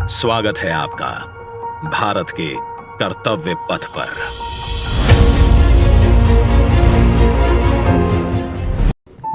स्वागत है आपका भारत के कर्तव्य पथ पर।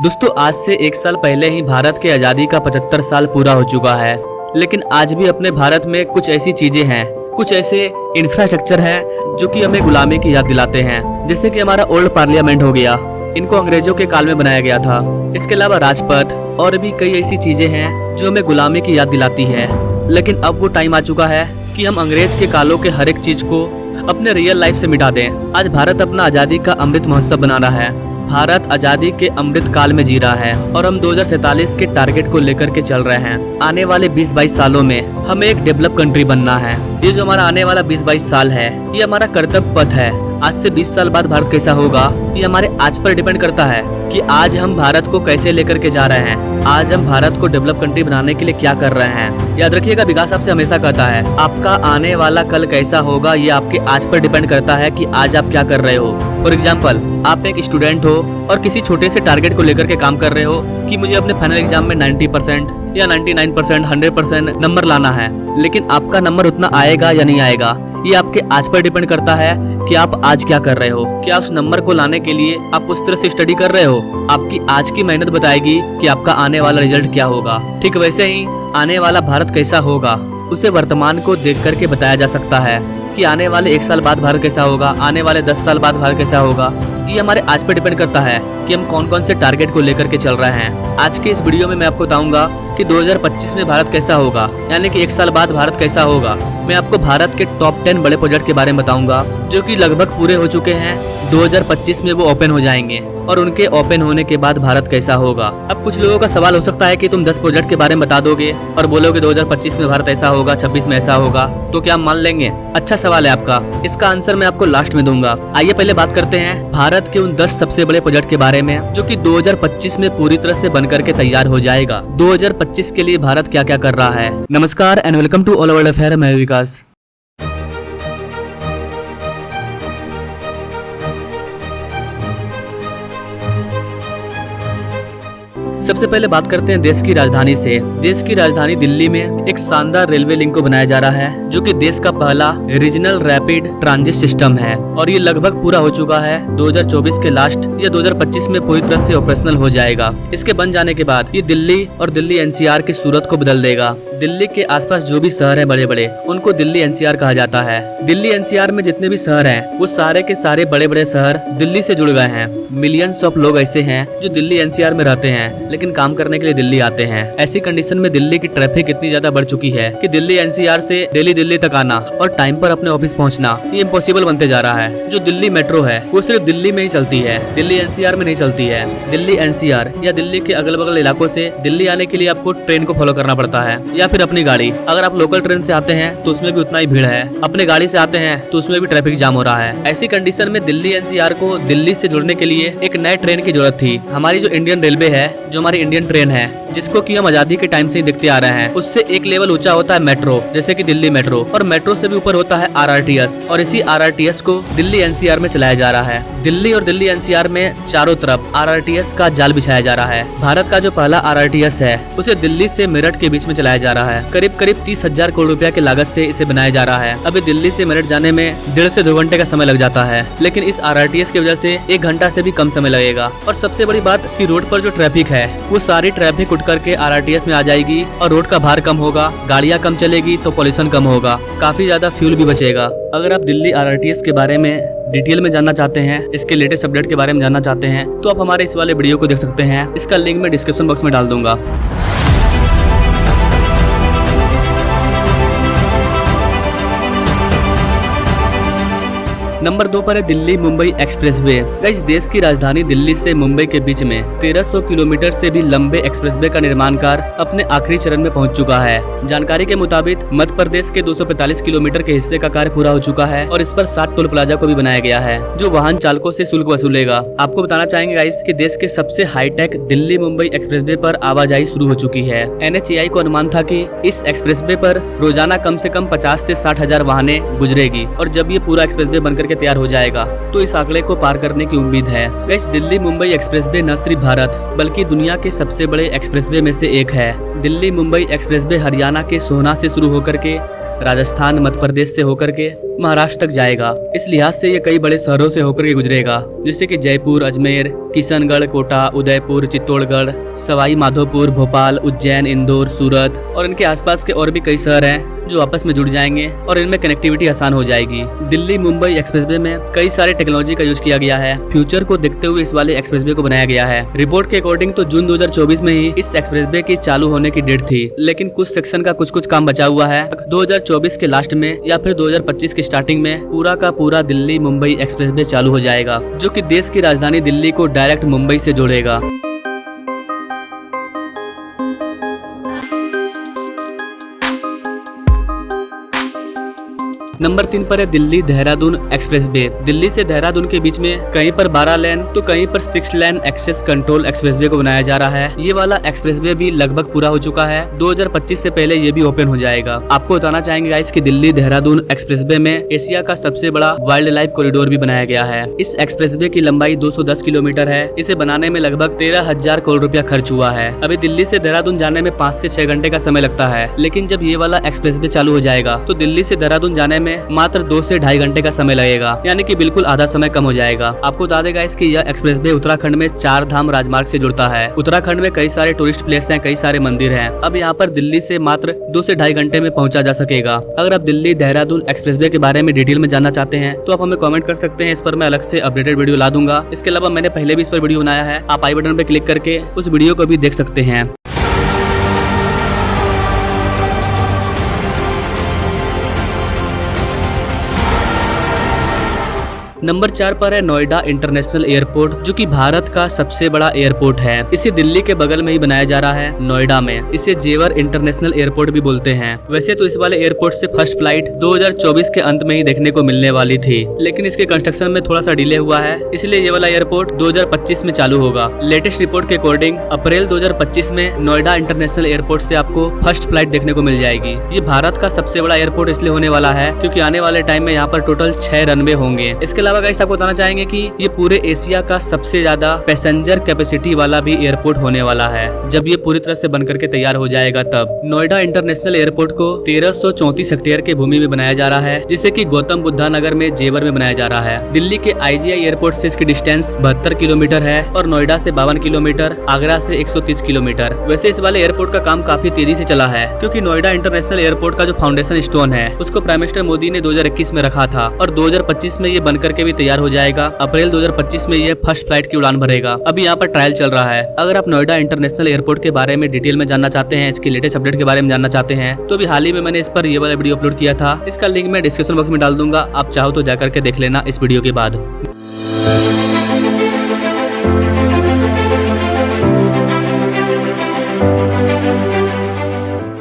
दोस्तों, आज से 1 साल पहले ही भारत के आज़ादी का 75 साल पूरा हो चुका है। लेकिन आज भी अपने भारत में कुछ ऐसी चीजें हैं, कुछ ऐसे इंफ्रास्ट्रक्चर हैं जो कि हमें गुलामी की याद दिलाते हैं। जैसे कि हमारा ओल्ड पार्लियामेंट हो गया, इनको अंग्रेजों के काल में बनाया गया था। इसके अलावा राजपथ और भी कई ऐसी चीजें हैं जो हमें गुलामी की याद दिलाती है। लेकिन अब वो टाइम आ चुका है कि हम अंग्रेज के कालों के हर एक चीज को अपने रियल लाइफ से मिटा दें। आज भारत अपना आजादी का अमृत महोत्सव बना रहा है। भारत आजादी के अमृत काल में जी रहा है और हम 2047 के टारगेट को लेकर के चल रहे हैं। आने वाले 20-22 सालों में हमें एक डेवलप कंट्री बनना है। ये जो हमारा आने वाला 20-22 साल है, ये हमारा कर्तव्य पथ है। आज से 20 साल बाद भारत कैसा होगा, ये हमारे आज पर डिपेंड करता है कि आज हम भारत को कैसे लेकर के जा रहे हैं। आज हम भारत को डेवलप कंट्री बनाने के लिए क्या कर रहे हैं। याद रखिएगा, विकास आपसे हमेशा कहता है आपका आने वाला कल कैसा होगा, ये आपके आज पर डिपेंड करता है कि आज आप क्या कर रहे हो। फॉर एग्जाम्पल, आप एक स्टूडेंट हो और किसी छोटे से टारगेट को लेकर के काम कर रहे हो कि मुझे अपने फाइनल एग्जाम में 90% या 99%, 100% नंबर लाना है। लेकिन आपका नंबर उतना आएगा या नहीं आएगा, ये आपके आज पर डिपेंड करता है कि आप आज क्या कर रहे हो। क्या उस नंबर को लाने के लिए आप उस तरह से स्टडी कर रहे हो? आपकी आज की मेहनत बताएगी कि आपका आने वाला रिजल्ट क्या होगा। ठीक वैसे ही आने वाला भारत कैसा होगा, उसे वर्तमान को देख करके बताया जा सकता है कि आने वाले 1 साल बाद भारत कैसा होगा, आने वाले 10 साल बाद भारत कैसा होगा। ये हमारे आज पर डिपेंड करता है कि हम कौन कौन से टारगेट को लेकर के चल रहे हैं। आज के इस वीडियो में मैं आपको बताऊंगा कि 2025 में भारत कैसा होगा, यानी कि 1 साल बाद भारत कैसा होगा। मैं आपको भारत के टॉप 10 बड़े प्रोजेक्ट के बारे में बताऊंगा जो कि लगभग पूरे हो चुके हैं। 2025 में वो ओपन हो जाएंगे और उनके ओपन होने के बाद भारत कैसा होगा। अब कुछ लोगों का सवाल हो सकता है कि तुम 10 प्रोजेक्ट के बारे में बता दोगे और बोलोगे 2025 में भारत ऐसा होगा, 26 में ऐसा होगा, तो क्या हम मान लेंगे? अच्छा सवाल है आपका, इसका आंसर मैं आपको लास्ट में दूंगा। आइए पहले बात करते हैं भारत के उन 10 सबसे बड़े प्रोजेक्ट के बारे में जो कि 2025 में पूरी तरह से बनकर के तैयार हो जाएगा। 2025 के लिए भारत क्या क्या कर रहा है। नमस्कार and welcome to all world affair, मैं विकास। सबसे पहले बात करते हैं देश की राजधानी से। देश की राजधानी दिल्ली में एक शानदार रेलवे लिंक को बनाया जा रहा है जो कि देश का पहला रीजनल रैपिड ट्रांजिट सिस्टम है और ये लगभग पूरा हो चुका है। 2024 के लास्ट या 2025 में पूरी तरह से ऑपरेशनल हो जाएगा। इसके बन जाने के बाद ये दिल्ली और दिल्ली एनसीआर की सूरत को बदल देगा। दिल्ली के आसपास जो भी शहर है बड़े बड़े, उनको दिल्ली एनसीआर कहा जाता है। दिल्ली एनसीआर में जितने भी शहर हैं, वो सारे के सारे बड़े बड़े शहर दिल्ली से जुड़ गए हैं। मिलियंस ऑफ लोग ऐसे हैं जो दिल्ली एनसीआर में रहते हैं लेकिन काम करने के लिए दिल्ली आते हैं। ऐसी कंडीशन में दिल्ली की ट्रैफिक इतनी ज्यादा बढ़ चुकी है कि दिल्ली एनसीआर से दिल्ली तक आना और टाइम पर अपने ऑफिस पहुंचना ये इम्पॉसिबल बनते जा रहा है। जो दिल्ली मेट्रो है वो सिर्फ दिल्ली में ही चलती है, दिल्ली एनसीआर में नहीं चलती है। दिल्ली एनसीआर या दिल्ली के अगल बगल इलाकों से दिल्ली आने के लिए आपको ट्रेन को फॉलो करना पड़ता है या फिर अपनी गाड़ी। अगर आप लोकल ट्रेन से आते हैं तो उसमें भी उतना ही भीड़ है, अपने गाड़ी से आते हैं तो उसमें भी ट्रैफिक जाम हो रहा है। ऐसी कंडीशन में दिल्ली एनसीआर को दिल्ली से जुड़ने के लिए एक नए ट्रेन की जरूरत थी। हमारी जो इंडियन रेलवे है, जो हमारी इंडियन ट्रेन है जिसको कि हम आजादी के टाइम से ही देखते आ रहे हैं, उससे एक लेवल ऊंचा होता है मेट्रो, जैसे कि दिल्ली मेट्रो, और मेट्रो से भी ऊपर होता है आरआरटीएस और इसी आरआरटीएस को दिल्ली एनसीआर में चलाया जा रहा है। दिल्ली और दिल्ली एनसीआर में चारों तरफ आरआरटीएस का जाल बिछाया जा रहा है। भारत का जो पहला आरआरटीएस है उसे दिल्ली से मेरठ के बीच में चलाया जा रहा है। करीब 30,000 करोड़ रुपया की लागत से इसे बनाया जा रहा है। अभी दिल्ली से मेरठ जाने में 1.5 से 2 घंटे का समय लग जाता है, लेकिन इस आरआरटीएस की वजह से 1 घंटा से भी कम समय लगेगा। और सबसे बड़ी बात कि रोड पर जो ट्रैफिक है वो सारी ट्रैफिक उठ करके आरआरटीएस में आ जाएगी और रोड का भार कम होगा, गाड़ियां कम चलेगी तो पॉल्यूशन कम होगा, काफी ज्यादा फ्यूल भी बचेगा। अगर आप दिल्ली आरआरटीएस के बारे में डिटेल में जानना चाहते हैं, इसके लेटेस्ट अपडेट के बारे में जानना चाहते हैं, तो आप हमारे इस वाले वीडियो को देख सकते हैं। इसका लिंक मैं डिस्क्रिप्शन बॉक्स में डाल दूंगा। नंबर 2 पर है दिल्ली मुंबई एक्सप्रेसवे। गाइस, देश की राजधानी दिल्ली से मुंबई के बीच में 1300 किलोमीटर से भी लंबे एक्सप्रेसवे का निर्माण कार्य अपने आखिरी चरण में पहुंच चुका है। जानकारी के मुताबिक मध्य प्रदेश के 245 किलोमीटर के हिस्से का कार्य पूरा हो चुका है और इस पर 60 टोल प्लाजा को भी बनाया गया है जो वाहन चालकों से शुल्क वसूलेगा। आपको बताना चाहेंगे गाइस कि देश के सबसे हाईटेक दिल्ली मुंबई एक्सप्रेसवे पर आवाजाही शुरू हो चुकी है। NHAI को अनुमान था कि इस एक्सप्रेसवे पर रोजाना कम से कम 50 से 60 हजार वाहने गुजरेगी और जब ये पूरा एक्सप्रेसवे बनकर के तैयार हो जाएगा, तो इस आंकड़े को पार करने की उम्मीद है। गाइस, दिल्ली मुंबई एक्सप्रेसवे न सिर्फ भारत बल्कि दुनिया के सबसे बड़े एक्सप्रेसवे में से एक है। दिल्ली मुंबई एक्सप्रेसवे हरियाणा के सोहना से शुरू होकर के राजस्थान, मध्य प्रदेश से होकर के महाराष्ट्र तक जाएगा। इस लिहाज से ये कई बड़े शहरों से होकर के गुजरेगा, जैसे कि जयपुर, अजमेर, किशनगढ़, कोटा, उदयपुर, चित्तौड़गढ़, सवाई माधोपुर, भोपाल, उज्जैन, इंदौर, सूरत और इनके आसपास के और भी कई शहर हैं जो आपस में जुड़ जाएंगे और इनमें कनेक्टिविटी आसान हो जाएगी। दिल्ली मुंबई एक्सप्रेसवे में कई सारे टेक्नोलॉजी का यूज किया गया है। फ्यूचर को देखते हुए इस वाले एक्सप्रेसवे को बनाया गया है। रिपोर्ट के अकॉर्डिंग तो जून 2024 में ही इस एक्सप्रेसवे की चालू होने की डेट थी, लेकिन कुछ सेक्शन का कुछ काम बचा हुआ है। 2024 के लास्ट में या फिर 2025 की स्टार्टिंग में पूरा का पूरा दिल्ली मुंबई एक्सप्रेसवे चालू हो जाएगा, जो कि देश की राजधानी दिल्ली को डायरेक्ट मुंबई से जोड़ेगा। नंबर 3 पर है दिल्ली देहरादून एक्सप्रेसवे। दिल्ली से देहरादून के बीच में कहीं पर 12 लेन तो कहीं पर 6 लेन एक्सेस कंट्रोल एक्सप्रेसवे को बनाया जा रहा है। ये वाला एक्सप्रेसवे भी लगभग पूरा हो चुका है। 2025 से पहले ये भी ओपन हो जाएगा। आपको बताना चाहेंगे गाइस कि दिल्ली देहरादून एक्सप्रेसवे में एशिया का सबसे बड़ा वाइल्ड लाइफ कॉरिडोर भी बनाया गया है। इस एक्सप्रेसवे की लंबाई 210 किलोमीटर है। इसे बनाने में लगभग 13,000 करोड़ रुपया खर्च हुआ है। अभी दिल्ली से देहरादून जाने में 5 से 6 घंटे का समय लगता है, लेकिन जब ये वाला एक्सप्रेसवे चालू हो जाएगा तो दिल्ली से देहरादून जाने में मात्र 2 से 2.5 घंटे का समय लगेगा, यानी कि बिल्कुल आधा समय कम हो जाएगा। आपको बता देगा इसकी यह एक्सप्रेसवे उत्तराखंड में 4 धाम राजमार्ग से जुड़ता है। उत्तराखंड में कई सारे टूरिस्ट प्लेस हैं, कई सारे मंदिर हैं। अब यहाँ पर दिल्ली से मात्र 2 से 2.5 घंटे में पहुंचा जा सकेगा। अगर आप दिल्ली देहरादून एक्सप्रेसवे के बारे में डिटेल में जानना चाहते हैं तो आप हमें कमेंट कर सकते हैं। इस पर मैं अलग से अपडेटेड वीडियो ला दूंगा। इसके अलावा मैंने पहले भी इस पर वीडियो बनाया है, आप आई बटन पर क्लिक करके उस वीडियो को भी देख सकते हैं। नंबर 4 पर है नोएडा इंटरनेशनल एयरपोर्ट, जो कि भारत का सबसे बड़ा एयरपोर्ट है। इसे दिल्ली के बगल में ही बनाया जा रहा है, नोएडा में। इसे जेवर इंटरनेशनल एयरपोर्ट भी बोलते हैं। वैसे तो इस वाले एयरपोर्ट से फर्स्ट फ्लाइट 2024 के अंत में ही देखने को मिलने वाली थी, लेकिन इसके कंस्ट्रक्शन में थोड़ा सा डिले हुआ है, इसलिए ये वाला एयरपोर्ट 2025 में चालू होगा। लेटेस्ट रिपोर्ट के अकॉर्डिंग अप्रैल 2025 में नोएडा इंटरनेशनल एयरपोर्ट से आपको फर्स्ट फ्लाइट देखने को मिल जाएगी। ये भारत का सबसे बड़ा एयरपोर्ट इसलिए होने वाला है क्योंकि आने वाले टाइम में यहाँ पर टोटल 6 रनवे होंगे। इसके गाइस आपको बताना चाहेंगे कि ये पूरे एशिया का सबसे ज्यादा पैसेंजर कैपेसिटी वाला भी एयरपोर्ट होने वाला है। जब ये पूरी तरह से बनकर के तैयार हो जाएगा तब नोएडा इंटरनेशनल एयरपोर्ट को 1334 हेक्टेयर की भूमि में बनाया जा रहा है, जिसे कि गौतम बुद्धा नगर में जेवर में बनाया जा रहा है। दिल्ली के IGI एयरपोर्ट से इसकी डिस्टेंस 72 किलोमीटर है और नोएडा से 52 किलोमीटर, आगरा से 130 किलोमीटर। वैसे इस वाले एयरपोर्ट का काम काफी तेजी से चला है, क्योंकि नोएडा इंटरनेशनल एयरपोर्ट का जो फाउंडेशन स्टोन है उसको प्राइम मिनिस्टर मोदी ने 2021 में रखा था और 2025 में ये बनकर के भी तैयार हो जाएगा। अप्रैल 2025 में ये फर्स्ट फ्लाइट की उड़ान भरेगा। अभी यहाँ पर ट्रायल चल रहा है। अगर आप नोएडा इंटरनेशनल एयरपोर्ट के बारे में डिटेल में जानना चाहते हैं, इसके लेटेस्ट अपडेट के बारे में जानना चाहते हैं, तो अभी हाल ही में मैंने इस पर ये वाला वीडियो अपलोड किया था। इसका लिंक मैं डिस्क्रिप्शन बॉक्स में डाल दूंगा, आप चाहो तो जाकर के देख लेना इस वीडियो के बाद।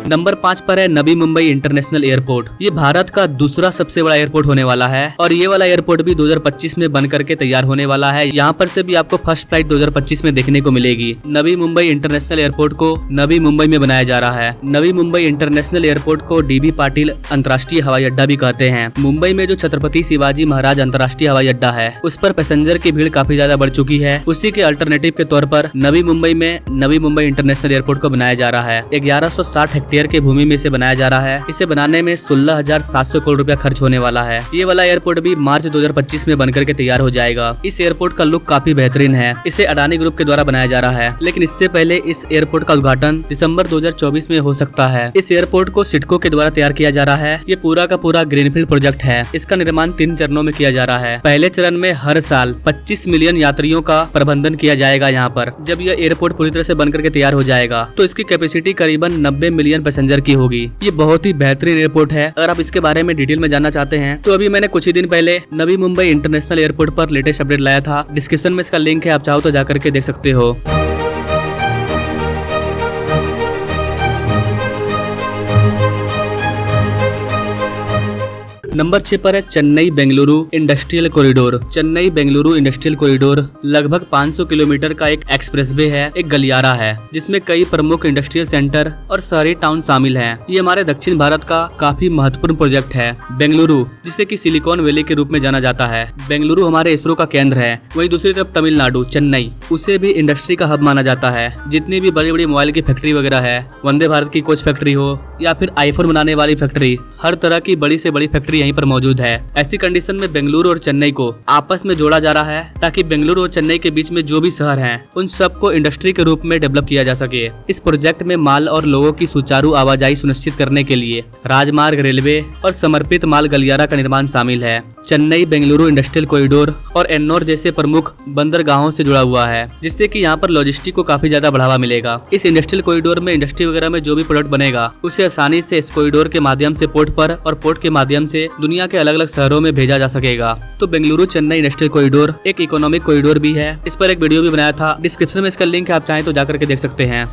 नंबर 5 पर है नवी मुंबई इंटरनेशनल एयरपोर्ट। ये भारत का दूसरा सबसे बड़ा एयरपोर्ट होने वाला है और ये वाला एयरपोर्ट भी 2025 में बन करके तैयार होने वाला है। यहाँ पर से भी आपको फर्स्ट फ्लाइट 2025 में देखने को मिलेगी। नवी मुंबई इंटरनेशनल एयरपोर्ट को नवी मुंबई में बनाया जा रहा है। नवी मुंबई इंटरनेशनल एयरपोर्ट को DB पाटिल अंतर्राष्ट्रीय हवाई अड्डा भी कहते हैं। मुंबई में जो छत्रपति शिवाजी महाराज अंतर्राष्ट्रीय हवाई अड्डा है उस पर पैसेंजर की भीड़ काफी ज्यादा बढ़ चुकी है। उसी के अल्टरनेटिव के तौर पर नवी मुंबई में नवी मुंबई इंटरनेशनल एयरपोर्ट को बनाया जा रहा है। 1160 हेक्टेयर के भूमि में इसे बनाया जा रहा है। इसे बनाने में 16,700 करोड़ रुपया खर्च होने वाला है। ये वाला एयरपोर्ट भी मार्च 2025 में बनकर के तैयार हो जाएगा। इस एयरपोर्ट का लुक काफी बेहतरीन है। इसे अडानी ग्रुप के द्वारा बनाया जा रहा है, लेकिन इससे पहले इस एयरपोर्ट का उद्घाटन दिसंबर 2024 में हो सकता है। इस एयरपोर्ट को सिडको के द्वारा तैयार किया जा रहा है। ये पूरा का पूरा ग्रीनफील्ड प्रोजेक्ट है। इसका निर्माण 3 चरणों में किया जा रहा है। पहले चरण में हर साल 25 मिलियन यात्रियों का प्रबंधन किया जाएगा यहाँ पर। जब यह एयरपोर्ट पूरी तरह से बनकर के तैयार हो जाएगा तो इसकी कैपेसिटी करीबन 90 मिलियन पैसेंजर की होगी। ये बहुत ही बेहतरीन एयरपोर्ट है। अगर आप इसके बारे में डिटेल में जानना चाहते हैं तो अभी मैंने कुछ ही दिन पहले नवी मुंबई इंटरनेशनल एयरपोर्ट पर लेटेस्ट अपडेट लाया था। डिस्क्रिप्शन में इसका लिंक है, आप चाहो तो जाकर के देख सकते हो। नंबर 6 पर है Chennai Bengaluru industrial corridor. Chennai Bengaluru industrial corridor लगभग 500 किलोमीटर का एक एक्सप्रेसवे है, एक गलियारा है जिसमें कई प्रमुख इंडस्ट्रियल सेंटर और शहरी टाउन शामिल हैं। ये हमारे दक्षिण भारत का काफी महत्वपूर्ण प्रोजेक्ट है। बेंगलुरु, जिसे कि सिलिकॉन वैली के रूप में जाना जाता है, बेंगलुरु हमारे इसरो का केंद्र है। वहीं दूसरी तरफ तमिलनाडु चेन्नई, उसे भी इंडस्ट्री का हब माना जाता है। जितनी भी बड़ी बड़ी मोबाइल की फैक्ट्री वगैरह है, वंदे भारत की कोच फैक्ट्री हो या फिर आईफोन बनाने वाली फैक्ट्री, हर तरह की बड़ी से बड़ी फैक्ट्री यहीं पर मौजूद है। ऐसी कंडीशन में बेंगलुरु और चेन्नई को आपस में जोड़ा जा रहा है ताकि बेंगलुरु और चेन्नई के बीच में जो भी शहर हैं, उन सबको इंडस्ट्री के रूप में डेवलप किया जा सके। इस प्रोजेक्ट में माल और लोगों की सुचारू आवाजाही सुनिश्चित करने के लिए राजमार्ग, रेलवे और समर्पित माल गलियारा का निर्माण शामिल है। चेन्नई बेंगलुरु इंडस्ट्रियल कॉरिडोर और एन्नोर जैसे प्रमुख बंदरगाहों से जुड़ा हुआ है, जिससे कि यहाँ पर लॉजिस्टिक को काफी ज्यादा बढ़ावा मिलेगा। इस इंडस्ट्रियल कॉरिडोर में इंडस्ट्री वगैरह में जो भी प्रोडक्ट बनेगा, उसे आसानी से इस कॉरिडोर के माध्यम से पोर्ट पर और पोर्ट के माध्यम से दुनिया के अलग अलग शहरों में भेजा जा सकेगा। तो बेंगलुरु चेन्नई इंडस्ट्रियल कॉरिडोर एक इकोनॉमिक कॉरिडोर भी है। इस पर एक वीडियो भी बनाया था, डिस्क्रिप्शन में इसका लिंक है, आप चाहें तो जाकर के देख सकते हैं।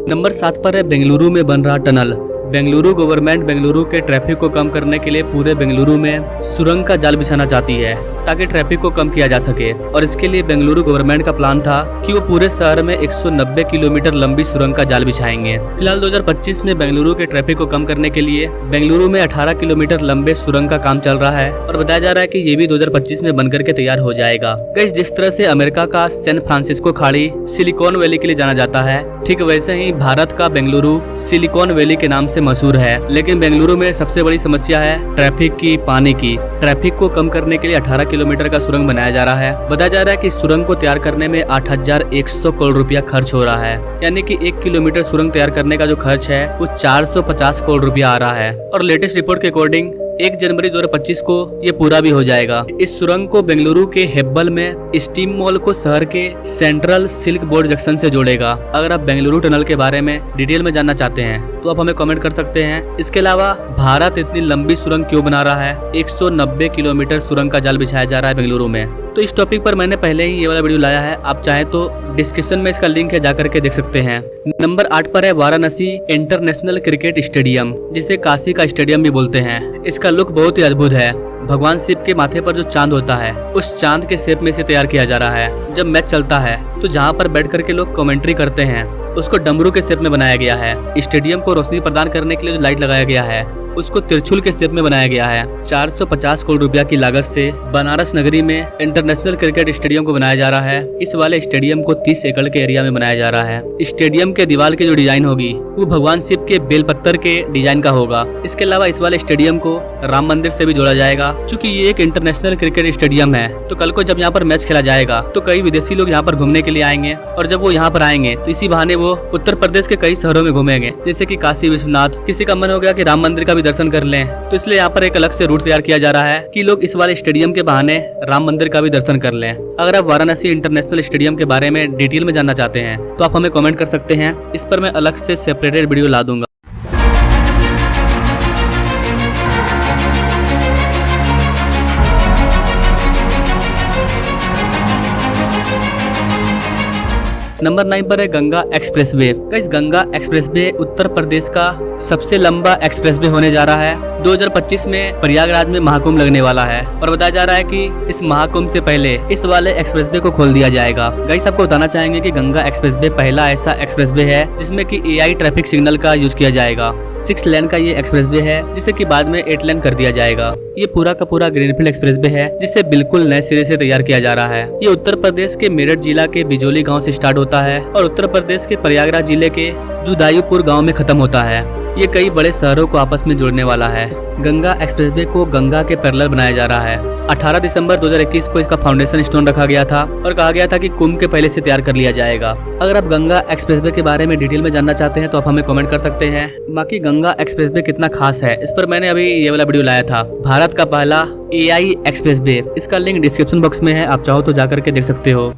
नंबर 7 पर है बेंगलुरु में बन रहा टनल। बेंगलुरु गवर्नमेंट बेंगलुरु के ट्रैफिक को कम करने के लिए पूरे बेंगलुरु में सुरंग का जाल बिछाना चाहती है ताकि ट्रैफिक को कम किया जा सके। और इसके लिए बेंगलुरु गवर्नमेंट का प्लान था कि वो पूरे शहर में 190 किलोमीटर लंबी सुरंग का जाल बिछाएंगे। फिलहाल 2025 में बेंगलुरु के ट्रैफिक को कम करने के लिए बेंगलुरु में 18 किलोमीटर लंबे सुरंग का काम चल रहा है और बताया जा रहा है कि ये भी 2025 में बनकर के तैयार हो जाएगा। गाइस, जिस तरह से अमेरिका का सैन फ्रांसिस्को खाड़ी सिलिकॉन वैली के लिए जाना जाता है, ठीक वैसे ही भारत का बेंगलुरु सिलिकॉन वैली के नाम से मशहूर है। लेकिन बेंगलुरु में सबसे बड़ी समस्या है ट्रैफिक की, पानी की। ट्रैफिक को कम करने के लिए 18 किलोमीटर का सुरंग बनाया जा रहा है। बताया जा रहा है कि इस सुरंग को तैयार करने में 8,100 करोड़ रुपया खर्च हो रहा है, यानी कि 1 किलोमीटर सुरंग तैयार करने का जो खर्च है वो 450 करोड़ रुपया आ रहा है। और लेटेस्ट रिपोर्ट के अकॉर्डिंग 1 जनवरी 2025 को ये पूरा भी हो जाएगा। इस सुरंग को बेंगलुरु के हेब्बल में स्टीम मॉल को शहर के सेंट्रल सिल्क बोर्ड जंक्शन से जोड़ेगा। अगर आप बेंगलुरु टनल के बारे में डिटेल में जानना चाहते हैं तो आप हमें कमेंट कर सकते हैं। इसके अलावा भारत इतनी लंबी सुरंग क्यों बना रहा है? 190 किलोमीटर सुरंग का जाल बिछाया जा रहा है बेंगलुरु में। तो इस टॉपिक पर मैंने पहले ही ये वाला वीडियो लाया है, आप चाहें तो डिस्क्रिप्शन में इसका लिंक है, जाकर के देख सकते हैं। नंबर 8 पर है वाराणसी इंटरनेशनल क्रिकेट स्टेडियम, जिसे काशी का स्टेडियम भी बोलते हैं। इसका लुक बहुत ही अद्भुत है। भगवान शिव के माथे पर जो चांद होता है, उस चांद के शेप में से तैयार किया जा रहा है। जब मैच चलता है तो जहाँ पर बैठ करके लोग कमेंट्री करते हैं, उसको डमरू के शेप में बनाया गया है। स्टेडियम को रोशनी प्रदान करने के लिए जो लाइट लगाया गया है, उसको त्रिशूल के शेप में बनाया गया है। 450 करोड़ रुपया की लागत से बनारस नगरी में इंटरनेशनल क्रिकेट स्टेडियम को बनाया जा रहा है। इस वाले स्टेडियम को 30 एकड़ के एरिया में बनाया जा रहा है। स्टेडियम के दीवार की जो डिजाइन होगी वो भगवान शिव के बेलपत्तर के डिजाइन का होगा। इसके अलावा इस वाले स्टेडियम को राम मंदिर से भी जोड़ा जाएगा। चूँकि ये एक इंटरनेशनल क्रिकेट स्टेडियम है, तो कल को जब यहाँ पर मैच खेला जाएगा तो कई विदेशी लोग यहाँ पर घूमने के लिए आएंगे। और जब वो यहाँ पर आएंगे तो इसी बहाने वो उत्तर प्रदेश के कई शहरों में घूमेंगे, जैसे कि काशी विश्वनाथ। किसी का मन हो गया कि राम मंदिर का भी दर्शन कर लें, तो इसलिए यहाँ पर एक अलग से रूट तैयार किया जा रहा है कि लोग इस वाले स्टेडियम के बहाने राम मंदिर का भी दर्शन कर लें। अगर आप वाराणसी इंटरनेशनल स्टेडियम के बारे में डिटेल में जानना चाहते हैं तो आप हमें कमेंट कर सकते हैं। इस पर मैं अलग से सेपरेटेड वीडियो ला दूंगा। नंबर 9 पर है Ganga expressway. Guys, Ganga expressway Uttar Pradesh का सबसे लंबा एक्सप्रेसवे होने जा रहा है। 2025 में प्रयागराज में महाकुंभ लगने वाला है और बताया जा रहा है कि इस महाकुंभ से पहले इस वाले एक्सप्रेसवे को खोल दिया जाएगा। गाइस, आपको बताना चाहेंगे कि गंगा एक्सप्रेसवे पहला ऐसा एक्सप्रेसवे है जिसमें कि AI ट्रैफिक सिग्नल का यूज किया जाएगा। 6 लेन का ये एक्सप्रेसवे है, जिसे कि बाद में 8 लेन कर दिया जाएगा। ये पूरा का पूरा ग्रीनफील्ड एक्सप्रेसवे है, जिसे बिल्कुल नए सिरे से तैयार किया जा रहा है। ये उत्तर प्रदेश के मेरठ जिला के बिजोली गाँव से स्टार्ट होता है और उत्तर प्रदेश के प्रयागराज जिले के जुदायूपुर गांव में खत्म होता है। ये कई बड़े शहरों को आपस में जोड़ने वाला है। गंगा एक्सप्रेसवे को गंगा के पैरेलल बनाया जा रहा है। 18 दिसंबर 2021 को इसका फाउंडेशन स्टोन रखा गया था और कहा गया था कि कुंभ के पहले से तैयार कर लिया जाएगा। अगर आप गंगा एक्सप्रेसवे के बारे में डिटेल में जानना चाहते हैं तो आप हमें कमेंट कर सकते हैं। बाकी गंगा एक्सप्रेसवे कितना खास है, इस पर मैंने अभी ये वाला वीडियो लाया था, भारत का पहला AI एक्सप्रेसवे। इसका लिंक डिस्क्रिप्शन बॉक्स में है, आप चाहो तो जाकर के देख सकते हो।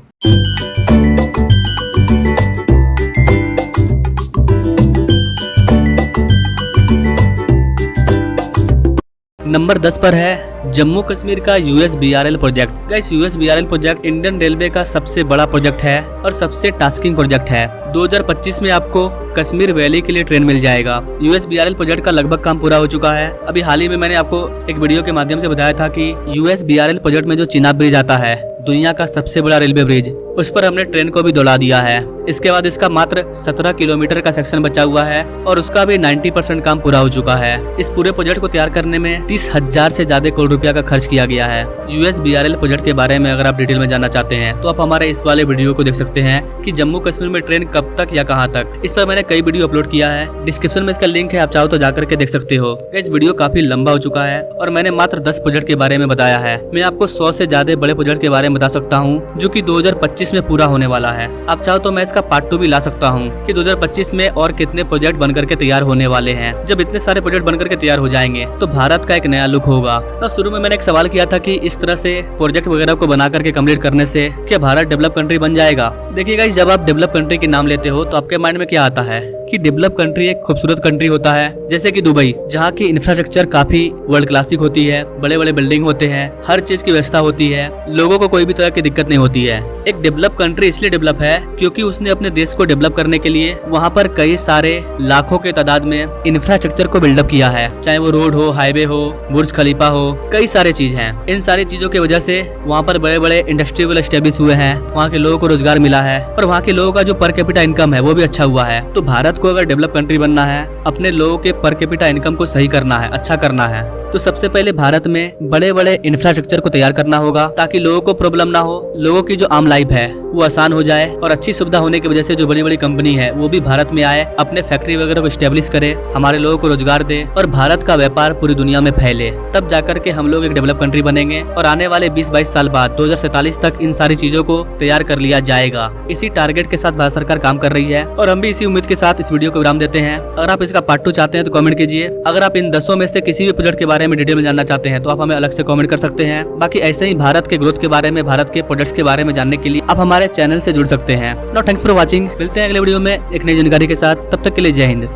नंबर 10 पर है जम्मू कश्मीर का USBRL project. Guys, USBRL project Indian railway का सबसे बड़ा प्रोजेक्ट है और सबसे टास्किंग प्रोजेक्ट है। 2025 में आपको कश्मीर वैली के लिए ट्रेन मिल जाएगा। USBRL प्रोजेक्ट का लगभग काम पूरा हो चुका है। अभी हाल ही में मैंने आपको एक वीडियो के माध्यम से बताया था कि USBRL प्रोजेक्ट में जो चिनाब ब्रिज आता है, दुनिया का सबसे बड़ा रेलवे ब्रिज, उस पर हमने ट्रेन को भी दौड़ा दिया है। इसके बाद इसका मात्र 17 किलोमीटर का सेक्शन बचा हुआ है और उसका भी 90% काम पूरा हो चुका है। इस पूरे प्रोजेक्ट को तैयार करने में 30,000 से ज्यादा करोड़ रुपया का खर्च किया गया है। USBRL प्रोजेक्ट के बारे में अगर आप डिटेल में जानना चाहते हैं तो आप हमारे इस वाले वीडियो को देख सकते हैं कि जम्मू कश्मीर में ट्रेन कब तक या कहां तक। इस पर मैंने कई वीडियो अपलोड किया है, डिस्क्रिप्शन में इसका लिंक है, आप चाहो तो जाकर के देख सकते हो। इस वीडियो काफी लंबा हो चुका है और मैंने मात्र 10 प्रोजेक्ट के बारे में बताया है। मैं आपको 100 से ज्यादा बड़े प्रोजेक्ट के बारे में बता सकता हूँ जो कि 2025 में पूरा होने वाला है। आप चाहो तो मैं इसका पार्ट 2 भी ला सकता हूँ कि 2025 में और कितने प्रोजेक्ट बनकर के तैयार होने वाले हैं। जब इतने सारे प्रोजेक्ट बनकर के तैयार हो जाएंगे तो भारत का एक नया लुक होगा। तो शुरू में मैंने एक सवाल किया था कि इस तरह से प्रोजेक्ट वगैरह को बना करके कंप्लीट करने से क्या भारत डेवलप कंट्री बन जाएगा। देखिए गाइस, जब आप डेवलप कंट्री के नाम लेते हो तो आपके माइंड में क्या आता है कि डेवलप कंट्री एक खूबसूरत कंट्री होता है, जैसे कि दुबई, जहाँ की इंफ्रास्ट्रक्चर काफी वर्ल्ड क्लासिक होती है, बड़े बड़े बिल्डिंग होते हैं, हर चीज की व्यवस्था होती है, लोगों को कोई भी तरह की दिक्कत नहीं होती है। एक डेवलप कंट्री इसलिए डेवलप है क्योंकि उसने अपने देश को डेवलप करने के लिए वहाँ पर कई सारे लाखों के तादाद में इंफ्रास्ट्रक्चर को बिल्डअप किया है, चाहे वो रोड हो, हाईवे हो, बुर्ज खलीफा हो, कई सारे चीज हैं। इन सारी चीजों की वजह से वहाँ पर बड़े बड़े इंडस्ट्री एस्टेब्लिश हुए हैं, वहाँ के लोगों को रोजगार मिला है और वहाँ के लोगों का जो पर कैपिटा इनकम है वो भी अच्छा हुआ है। तो भारत को अगर डेवलप कंट्री बनना है, अपने लोगों के पर कैपिटा इनकम को सही करना है, अच्छा करना है, तो सबसे पहले भारत में बड़े बड़े इंफ्रास्ट्रक्चर को तैयार करना होगा ताकि लोगों को प्रॉब्लम ना हो, लोगों की जो आम लाइफ है वो आसान हो जाए और अच्छी सुविधा होने की वजह से जो बड़ी बड़ी कंपनी है वो भी भारत में आए, अपने फैक्ट्री वगैरह को स्टेब्लिश करे, हमारे लोगों को रोजगार दे और भारत का व्यापार पूरी दुनिया में फैले। तब जाकर के हम लोग एक डेवलप कंट्री बनेंगे और आने वाले 20-22 साल बाद 2047 तक इन सारी चीजों को तैयार कर लिया जाएगा। इसी टारगेट के साथ भारत सरकार काम कर रही है और हम भी इसी उम्मीद के साथ इस वीडियो को विराम देते हैं। अगर आप इसका पार्ट 2 चाहते हैं तो कमेंट कीजिए। अगर आप इन 10 में से किसी भी प्रोजेक्ट के बारे में डिटेल में जानना चाहते हैं तो आप हमें अलग से कमेंट कर सकते हैं। बाकी ऐसे ही भारत के ग्रोथ के बारे में, भारत के प्रोजेक्ट्स के बारे में जानने के लिए आप हमारे चैनल से जुड़ सकते हैं। Now thanks for watching. मिलते हैं अगले वीडियो में एक नई जानकारी के साथ, तब तक के लिए जय हिंद।